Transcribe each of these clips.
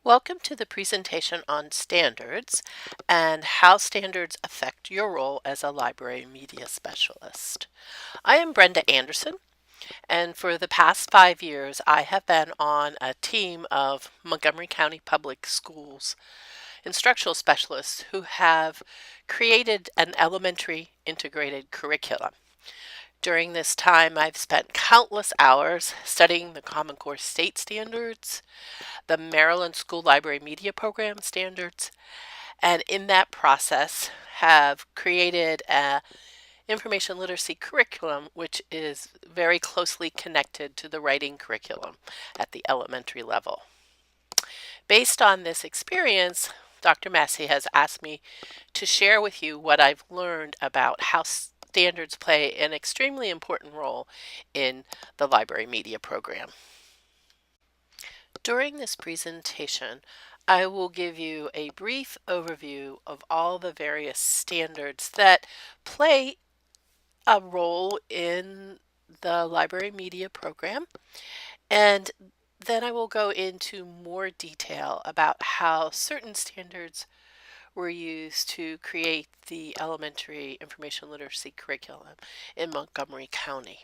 Welcome to the presentation on standards and how standards affect your role as a library media specialist. I am Brenda Anderson, and for the past 5 years, I have been on a team of Montgomery County Public Schools instructional specialists who have created an elementary integrated curriculum. During this time, I've spent countless hours studying the Common Core state standards, the Maryland School Library Media Program standards, and in that process have created a information literacy curriculum which is very closely connected to the writing curriculum at the elementary level. Based on this experience, Dr. Massey has asked me to share with you what I've learned about how standards play an extremely important role in the library media program. During this presentation, I will give you a brief overview of all the various standards that play a role in the library media program, and then I will go into more detail about how certain standards were used to create the elementary information literacy curriculum in Montgomery County.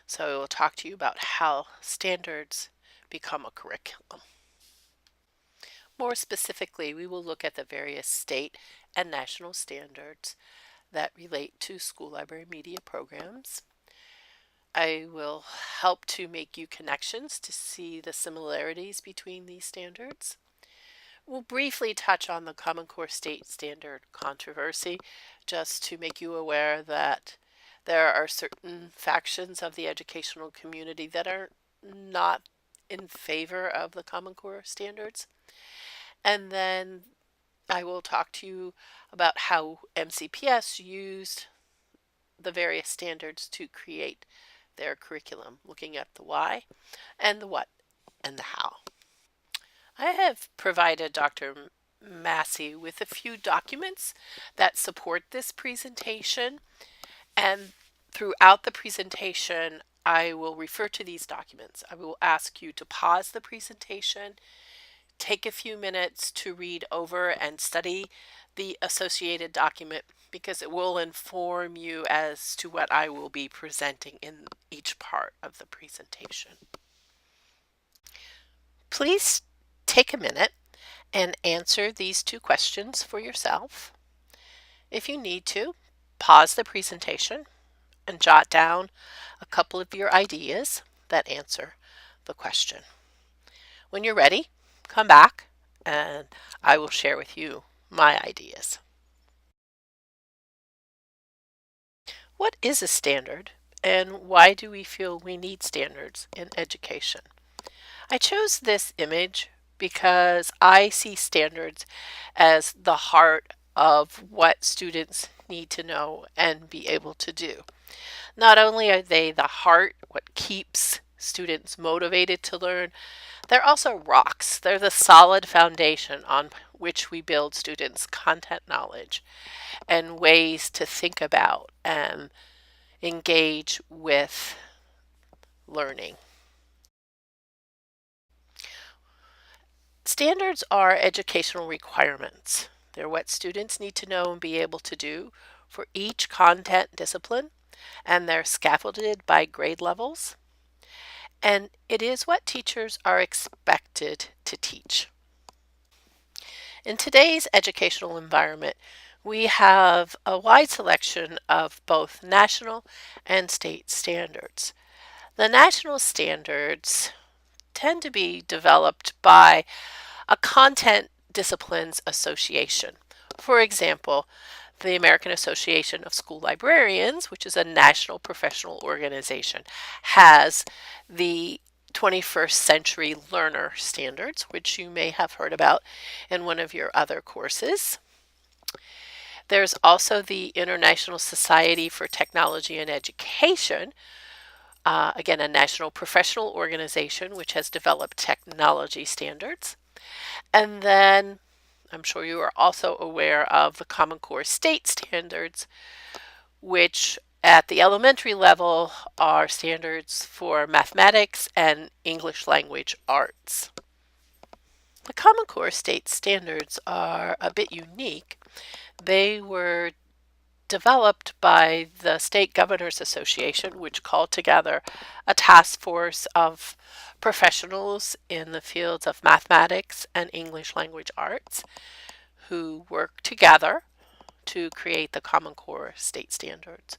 So I will talk to you about how standards become a curriculum. More specifically, we will look at the various state and national standards that relate to school library media programs. I will help to make you connections to see the similarities between these standards. We'll briefly touch on the Common Core state standard controversy, just to make you aware that there are certain factions of the educational community that are not in favor of the Common Core standards. And then I will talk to you about how MCPS used the various standards to create their curriculum, looking at the why and the what and the how. I have provided Dr. Massey with a few documents that support this presentation, and throughout the presentation I will refer to these documents. I will ask you to pause the presentation, take a few minutes to read over and study the associated document because it will inform you as to what I will be presenting in each part of the presentation. Please take a minute and answer these two questions for yourself. If you need to, pause the presentation and jot down a couple of your ideas that answer the question. When you're ready, come back and I will share with you my ideas. What is a standard, and why do we feel we need standards in education? I chose this image because I see standards as the heart of what students need to know and be able to do. Not only are they the heart, what keeps students motivated to learn, they're also rocks. They're the solid foundation on which we build students' content knowledge and ways to think about and engage with learning. Standards are educational requirements. They're what students need to know and be able to do for each content discipline, and they're scaffolded by grade levels. And it is what teachers are expected to teach. In today's educational environment, we have a wide selection of both national and state standards. The national standards tend to be developed by a content disciplines association. For example, the American Association of School Librarians, which is a national professional organization, has the 21st Century Learner Standards, which you may have heard about in one of your other courses. There's also the International Society for Technology and Education, again, a national professional organization which has developed technology standards. And then I'm sure you are also aware of the Common Core state standards, which at the elementary level are standards for mathematics and English language arts. The Common Core state standards are a bit unique. They were developed by the State Governors Association, which called together a task force of professionals in the fields of mathematics and English language arts who work together to create the Common Core state standards.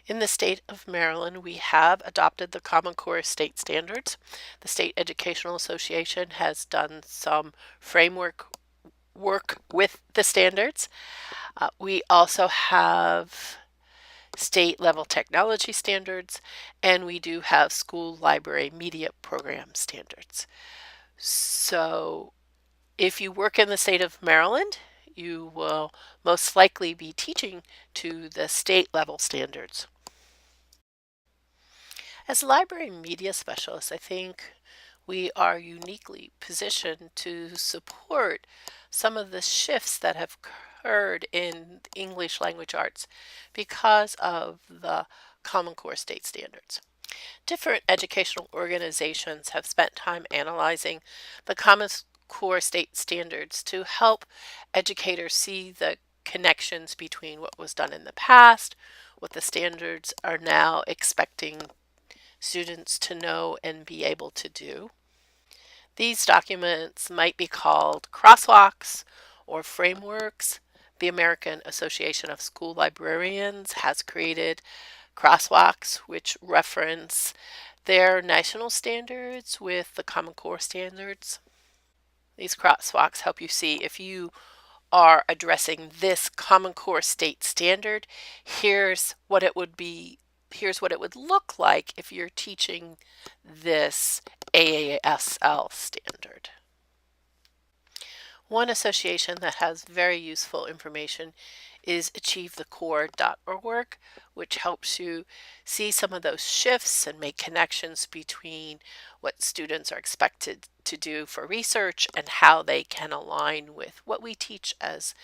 In the state of Maryland, we have adopted the Common Core state standards. The State Educational Association has done some framework work with the standards. We also have state level technology standards, and we do have school library media program standards. So if you work in the state of Maryland, you will most likely be teaching to the state level standards. As library media specialists, I think we are uniquely positioned to support some of the shifts that have occurred in English language arts because of the Common Core state standards. Different educational organizations have spent time analyzing the Common Core state standards to help educators see the connections between what was done in the past, what the standards are now expecting students to know and be able to do. These documents might be called crosswalks or frameworks. The American Association of School Librarians has created crosswalks which reference their national standards with the Common Core standards. These crosswalks help you see if you are addressing this Common Core state standard, here's what it would look like if you're teaching this AASL standard. One association that has very useful information is achievethecore.org, which helps you see some of those shifts and make connections between what students are expected to do for research and how they can align with what we teach as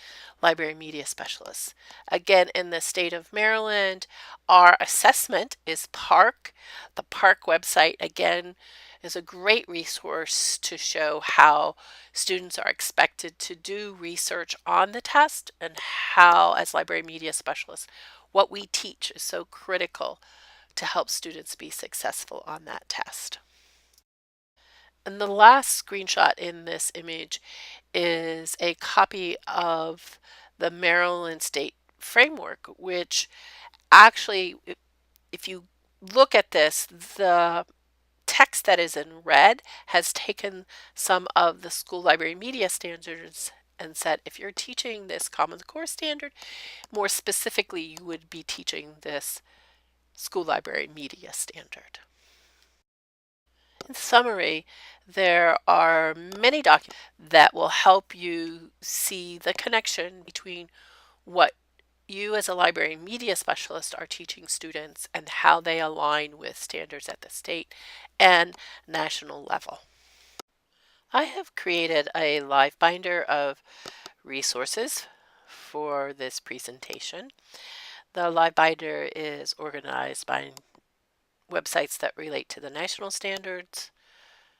library media specialists. Again, in the state of Maryland, our assessment is PARCC. The PARCC website, again, is a great resource to show how students are expected to do research on the test and how, as library media specialists, what we teach is so critical to help students be successful on that test. And the last screenshot in this image is a copy of the Maryland State Framework, which actually, if you look at this, the text that is in red has taken some of the school library media standards and said, if you're teaching this Common Core standard, more specifically, you would be teaching this school library media standard. In summary, there are many documents that will help you see the connection between what you as a library media specialist are teaching students and how they align with standards at the state and national level. I have created a live binder of resources for this presentation. The live binder is organized by websites that relate to the national standards,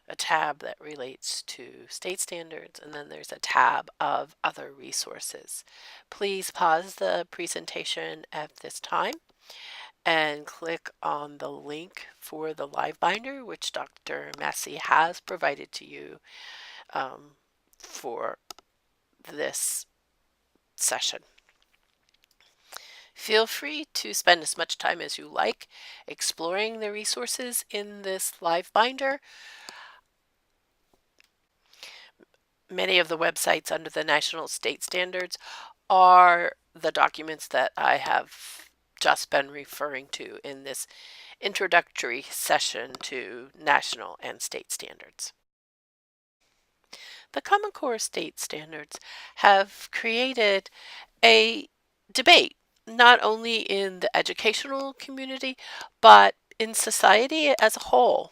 a tab that relates to state standards, and then there's a tab of other resources. Please pause the presentation at this time and click on the link for the live binder, which Dr. Massey has provided to you for this session. Feel free to spend as much time as you like exploring the resources in this live binder. Many of the websites under the national state standards are the documents that I have just been referring to in this introductory session to national and state standards. The Common Core state standards have created a debate, not only in the educational community, but in society as a whole.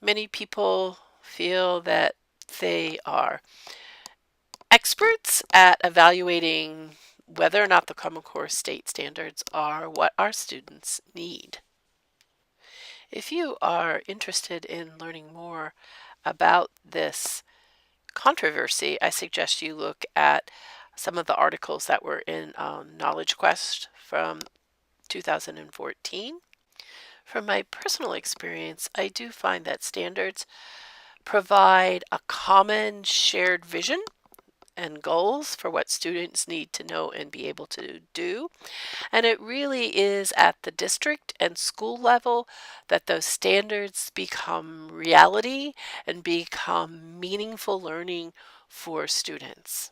Many people feel that they are experts at evaluating whether or not the Common Core state standards are what our students need. If you are interested in learning more about this controversy, I suggest you look at some of the articles that were in Knowledge Quest from 2014. From my personal experience, I do find that standards provide a common shared vision and goals for what students need to know and be able to do. And it really is at the district and school level that those standards become reality and become meaningful learning for students.